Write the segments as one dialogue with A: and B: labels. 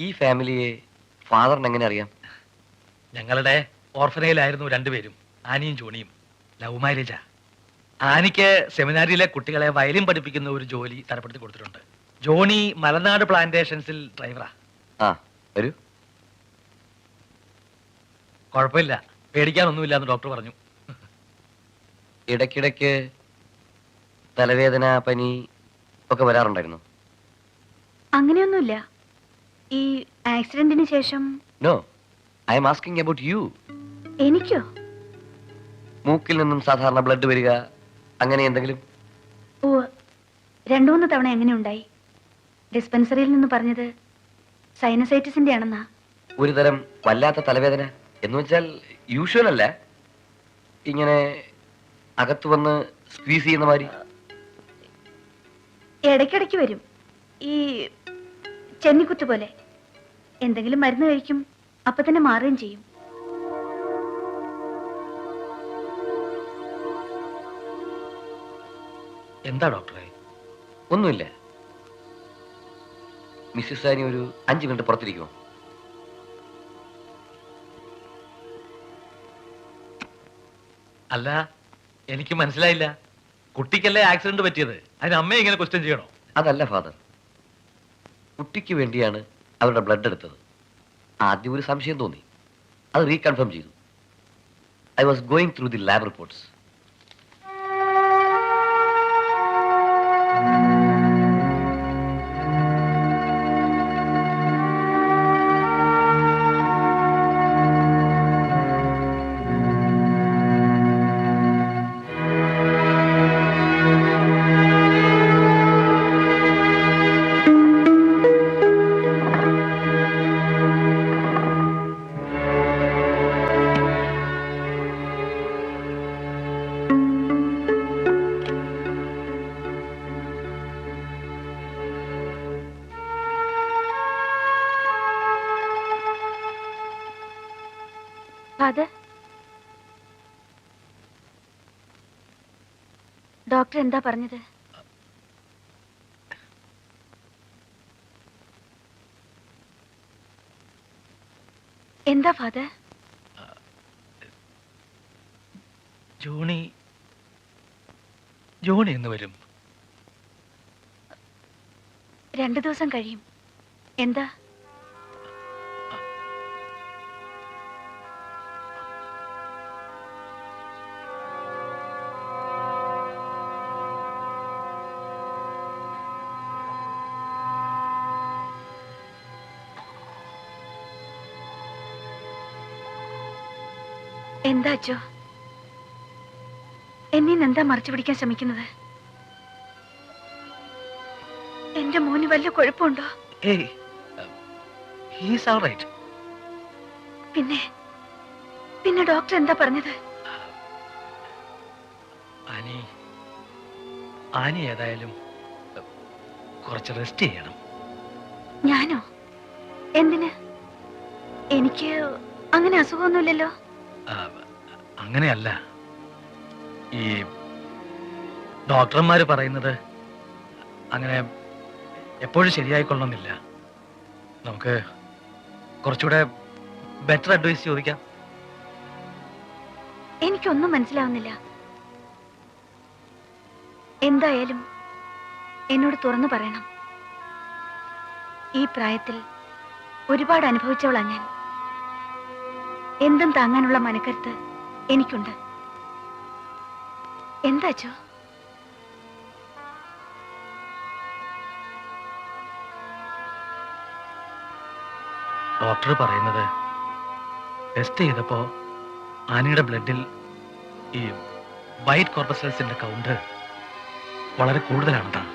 A: ഈ ഫാമിലിയെ ഫാദറിന് എങ്ങനെ അറിയാം?
B: ഞങ്ങളുടെ ഓർഫനയിലായിരുന്നു രണ്ടുപേരും, ആനിയും ജോണിയും. ലവ് മാരേജാ. ആനിക്ക് സെമിനാരിയിലെ കുട്ടികളെ വയലിൻ പഠിപ്പിക്കുന്ന ഒരു ജോലി തരപ്പെടുത്തി കൊടുത്തിട്ടുണ്ട്. ജോണി മലനാട് പ്ലാന്റേഷൻസിൽ ഡ്രൈവറാ.
A: ആ വരൂ.
B: കുഴപ്പമില്ല, പേടിക്കാനൊന്നുമില്ലാന്ന് ഡോക്ടർ പറഞ്ഞു.
A: ഇടയ്ക്കിടയ്ക്ക് തലവേദന, പനി ഒക്കെ വരാറുണ്ടായിരുന്നു?
C: അങ്ങനെയൊന്നുമില്ല. ഈ ആക്സിഡന്റിന് ശേഷം.
A: No, I am asking about you.
C: എനിക്കോ?
A: മൂക്കിൽ നിന്നും സാധാരണ ബ്ലഡ് വരിക, അങ്ങനെ എന്തെങ്കിലും?
C: ഓ, 2-3 തവണ എങ്ങനെ ഉണ്ടായി. ഡിസ്പെൻസറിയിൽ നിന്ന് പറഞ്ഞത് സൈനസൈറ്റിസിന്റെ ആണെന്നാ.
A: ഒരു തരം വല്ലാത്ത തലവേദന എന്ന് വെച്ചാൽ യൂഷ്വൽ അല്ല, ഇങ്ങനെ അകത്ത് വന്ന് സ്ക്വീസ് ചെയ്യുന്ന മാതിരി?
C: ഇടയ്ക്കിടയ്ക്ക് വരും, ഈ ചെന്നിക്കുത്ത് പോലെ. എന്തെങ്കിലും മരുന്ന് കഴിക്കും, അപ്പൊ തന്നെ മാറുകയും ചെയ്യും.
B: എന്താ ഡോക്ടറെ?
A: ഒന്നുമില്ല. മിസ്സിസ് ആനി ഒരു 5 മിനിറ്റ് പുറത്തിരിക്കുമോ?
B: അല്ല, എനിക്ക് മനസ്സിലായില്ല. കുട്ടിക്കല്ലേ ആക്സിഡന്റ് പറ്റിയത്, അതിന് അമ്മയെ ഇങ്ങനെ ക്വസ്റ്റ്യൻ ചെയ്യണോ?
A: അതല്ല ഫാദർ, കുട്ടിക്ക് വേണ്ടിയാണ് അവരുടെ ബ്ലഡ് എടുത്തത്. ആദ്യം ഒരു സംശയം തോന്നി, അത് റീകൺഫേം ചെയ്തു. I was going through the lab reports.
C: Father, doctor എന്താ പറഞ്ഞത്? എന്താ ഫാദർ?
B: ജോണി എന്ന് വരും.
C: 2 ദിവസം കഴിയും. എന്താ? എന്താ അച്ചോ? എന്നീന്ന് എന്താ മറച്ചു പിടിക്കാൻ ശ്രമിക്കുന്നത്? എന്റെ മോന് വല്ല കുഴപ്പമുണ്ടോ?
B: ഏയ്, he is all right.
C: പിന്നെ ഡോക്ടർ എന്താ പറഞ്ഞത്?
B: ആനി ഏതായാലും കുറച്ച് റെസ്റ്റ് ചെയ്യണം.
C: ഞാനോ? എന്തിന്? എനിക്ക് അങ്ങനെ അസുഖമൊന്നുമില്ലല്ലോ.
B: അങ്ങനെയല്ല, ഈ ഡോക്ടർമാര് പറയുന്നത് അങ്ങനെ എപ്പോഴും ശരിയായിക്കൊള്ളണമെന്നില്ല. നമുക്ക് കുറച്ചുകൂടെ ബെറ്റർ അഡ്വൈസ് ചോദിക്കാം.
C: എനിക്കൊന്നും മനസ്സിലാവുന്നില്ല. എന്തായാലും എന്നോട് തുറന്നു പറയണം. ഈ പ്രായത്തിൽ ഒരുപാട് അനുഭവിച്ചവളാ ഞാൻ. എന്തും താങ്ങാനുള്ള മനക്കരുത്ത് എനിക്കുണ്ട്. എന്താച്ചോ?
B: ഡോക്ടർ പറയുന്നത് ടെസ്റ്റ് ചെയ്തപ്പോ ആനിയുടെ ബ്ലഡിൽ ഈ വൈറ്റ് കോർപ്പസൽസിന്റെ കൗണ്ട് വളരെ കൂടുതലാണെന്നാണ്.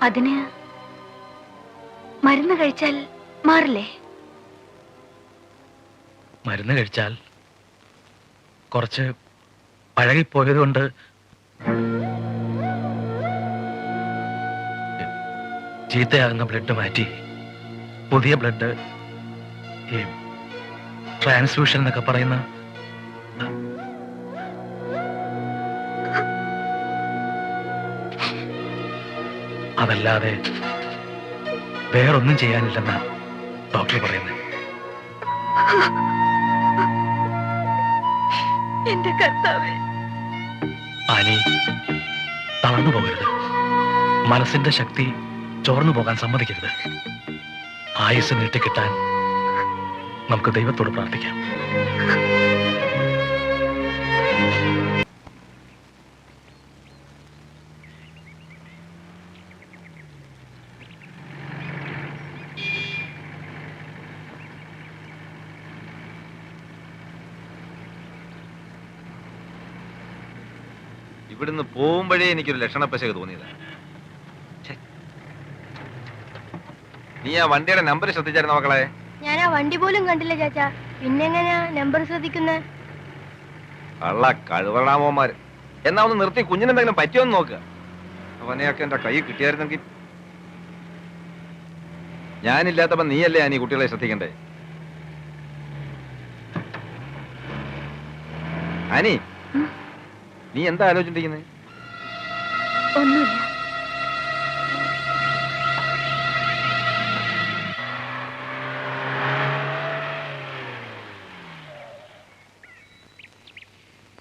C: അതിന് മരുന്ന് കഴിച്ചാൽ മാറില്ലേ?
B: മരുന്ന് കഴിച്ചാൽ കുറച്ച് പഴകിപ്പോയത് കൊണ്ട് ചീത്തയാകുന്ന ബ്ലഡ് മാറ്റി പുതിയ ബ്ലഡ്, ഈ ട്രാൻസ്ഫ്യൂഷൻ എന്നൊക്കെ പറയുന്ന, അതല്ലാതെ വേറൊന്നും ചെയ്യാനില്ലെന്നാ ഡോക്ടർ പറയുന്നത്.
C: എന്റെ കർത്താവേ,
B: ആനി, തളർന്നു പോകരുത്. മനസ്സിന്റെ ശക്തി ചോർന്നു പോകാൻ സമ്മതിക്കരുത്. ആയുസ് നീട്ടിക്കിട്ടാൻ നമുക്ക് ദൈവത്തോട് പ്രാർത്ഥിക്കാം.
D: ഇവിടുന്ന് പോകുമ്പോഴേ എനിക്കൊരു ലക്ഷണപ്പശക തോന്നിയതാ. നീ ആ വണ്ടിയുടെ നമ്പർ ശ്രദ്ധിച്ചായിരുന്നു മക്കളെ?
E: ഞാൻ ആ വണ്ടി പോലും കണ്ടില്ല ചാച്ചാ. പിന്നെങ്ങനെയാ നമ്പർ ശ്രദ്ധിക്കുന്നേ?
D: കള്ള കഴിവറാമോമാര്. എന്നാ ഒന്ന് നിർത്തി കുഞ്ഞിനെന്തെങ്കിലും പറ്റിയോന്ന് നോക്കുക. അവനെയൊക്കെ എന്റെ കൈ കിട്ടിയായിരുന്നെങ്കിൽ. ഞാനില്ലാത്തപ്പോ നീയല്ലേ ആനി കുട്ടികളെ ശ്രദ്ധിക്കണ്ടേ? ആനി, നീ എന്താ ആലോചിച്ചിരിക്കുന്നത്?
C: ഒന്നുമില്ല.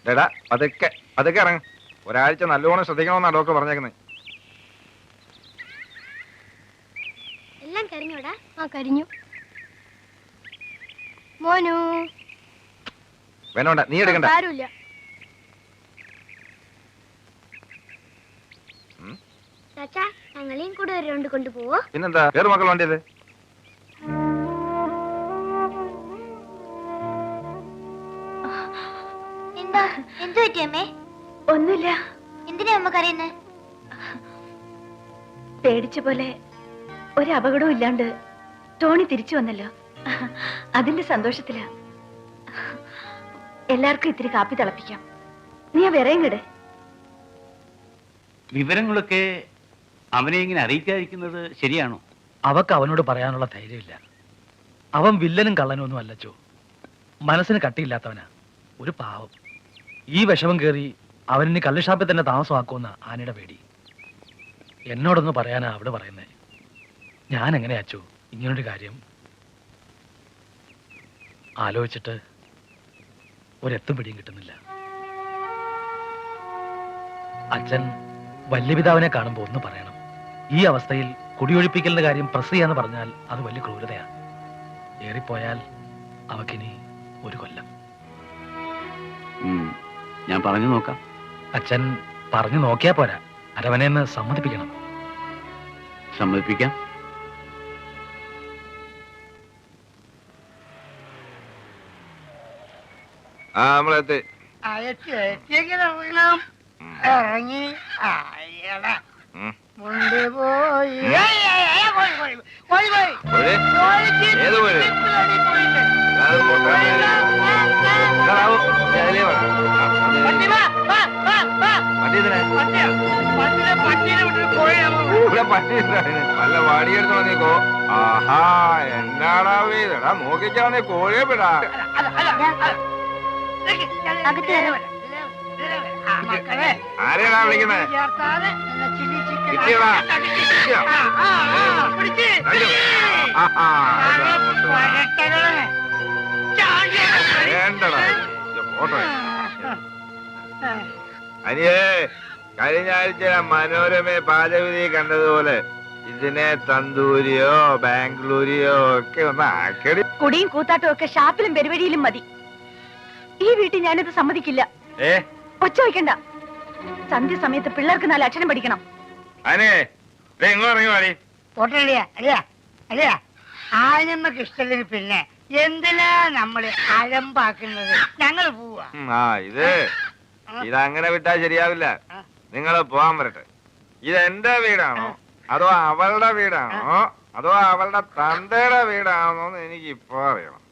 D: ഡേടാ, അതൊക്കെ ഇറങ്ങ. ഒരാഴ്ച നല്ലോണം ശ്രദ്ധിക്കണമെന്നാ ഡോക്ടർ പറഞ്ഞേക്കുന്നത്.
E: എല്ലാം കരിഞ്ഞോടാ? ആ കരിഞ്ഞു. മോനു
D: വേണ്ട, നീ എടുക്കണ്ട.
E: ആരുമില്ല. ചാച്ചാ, ഞങ്ങളെയും കൂടെ ഒരു റൗണ്ട് കൊണ്ടുപോവോ?
D: പിന്നെന്താ, വേറെ മക്കൾ വണ്ടിയത്?
E: എന്താ, എന്തു പറ്റിയമ്മേ?
C: ഒന്നുമില്ല.
E: എന്തിനാ അമ്മ കരയുന്നേ?
C: പേടിച്ച പോലെ ഒരു അപകടവും ഇല്ലാണ്ട് ടോണി തിരിച്ചു വന്നല്ലോ, അതിന്റെ സന്തോഷത്തിലാ. എല്ലാവർക്കും ഇത്തിരി കാപ്പി തിളപ്പിക്കാം. നീ ആ വിറയും കിട്.
F: വിവരങ്ങളൊക്കെ അവനെ ഇങ്ങനെ അറിയിക്കാതിരിക്കുന്നത് ശരിയാണോ?
B: അവക്ക് അവനോട് പറയാനുള്ള ധൈര്യമില്ല. അവൻ വില്ലനും കള്ളനും ഒന്നും അല്ലച്ചോ. മനസ്സിന് കട്ടിയില്ലാത്തവനാ, ഒരു പാവം. ഈ വിഷമം കയറി അവനിനി കള്ളുഷാപ്പിൽ തന്നെ താമസമാക്കുമെന്ന ആനയുടെ പേടി. എന്നോടൊന്ന് പറയാനാ അവിടെ പറയുന്നേ. ഞാൻ എങ്ങനെയാ അച്ചോ ഇങ്ങനൊരു കാര്യം ആലോചിച്ചിട്ട് ഒരെത്തും പിടിയും കിട്ടുന്നില്ല. അച്ഛൻ വല്യപിതാവിനെ കാണുമ്പോൾ ഒന്ന് പറയണം. ഈ അവസ്ഥയിൽ കുടിയൊഴിപ്പിക്കലിന്റെ കാര്യം പ്രസ് ചെയ്യാന്ന് പറഞ്ഞാൽ അത് വലിയ ക്രൂരതയാ. ഏറിപ്പോയാൽ അവക്കിനി ഒരു കൊല്ലം.
F: ഞാൻ പറഞ്ഞു നോക്കാം.
B: അച്ഛൻ പറഞ്ഞു നോക്കിയാ പോരാ, അരവനെന്ന് സമ്മതിപ്പിക്കണം.
F: സമ്മതിപ്പിക്കാം.
D: ആ, നമ്മളെത്തി.
G: ഇറങ്ങി പോയി
D: ഏത് പോയി? ഇവിടെ പട്ടി നല്ല വാടിയെടുത്ത് വന്നേക്കോ. ആഹാ, എന്നാടാ വീടാ, നോക്കിക്കാന്നേ കോഴിയെ വിടാ. ആരെയാടാ വിളിക്കുന്നത്? കിട്ടിയടാ, വേണ്ടടാ ഫോട്ടോ. അനിയേ, കഴിഞ്ഞ ആഴ്ച മനോരമ പാചകവിധി കണ്ടതുപോലെ ഇതിനെ തന്തൂരിയോ ബാംഗ്ലൂരിയോ ഒക്കെ ഒന്ന് ആക്കടി.
C: കുടിയും കൂത്താട്ടും ഒക്കെ ഷാപ്പിലും പെരുവഴിയിലും മതി. ഈ വീട്ടിൽ ഞാനിത് സമ്മതിക്കില്ല. ഒച്ച വയ്ക്കണ്ട. സന്ധ്യ സമയത്ത് പിള്ളേർക്ക് 4 അക്ഷരം പഠിക്കണം.
D: അനേ, എങ്ങോട്ട് ഇറങ്ങി വാടി.
G: പൊട്ടലിയ അല്ലയാ അല്ലയാ, ആനമ്മക്ക് ഇഷ്ടത്തിന് പിന്നെ എന്തിനാ നമ്മള് അലമ്പാക്കുന്നത്? ഞങ്ങൾ പോവാ.
D: ഇതങ്ങനെ വിട്ടാൽ ശരിയാവില്ല. നിങ്ങൾ പോവാൻ വരട്ടെ. ഇതെന്റെ വീടാണോ അതോ അവളുടെ വീടാണോ അതോ അവളുടെ തന്തയുടെ വീടാണോ എന്ന് എനിക്ക് ഇപ്പൊ അറിയണം.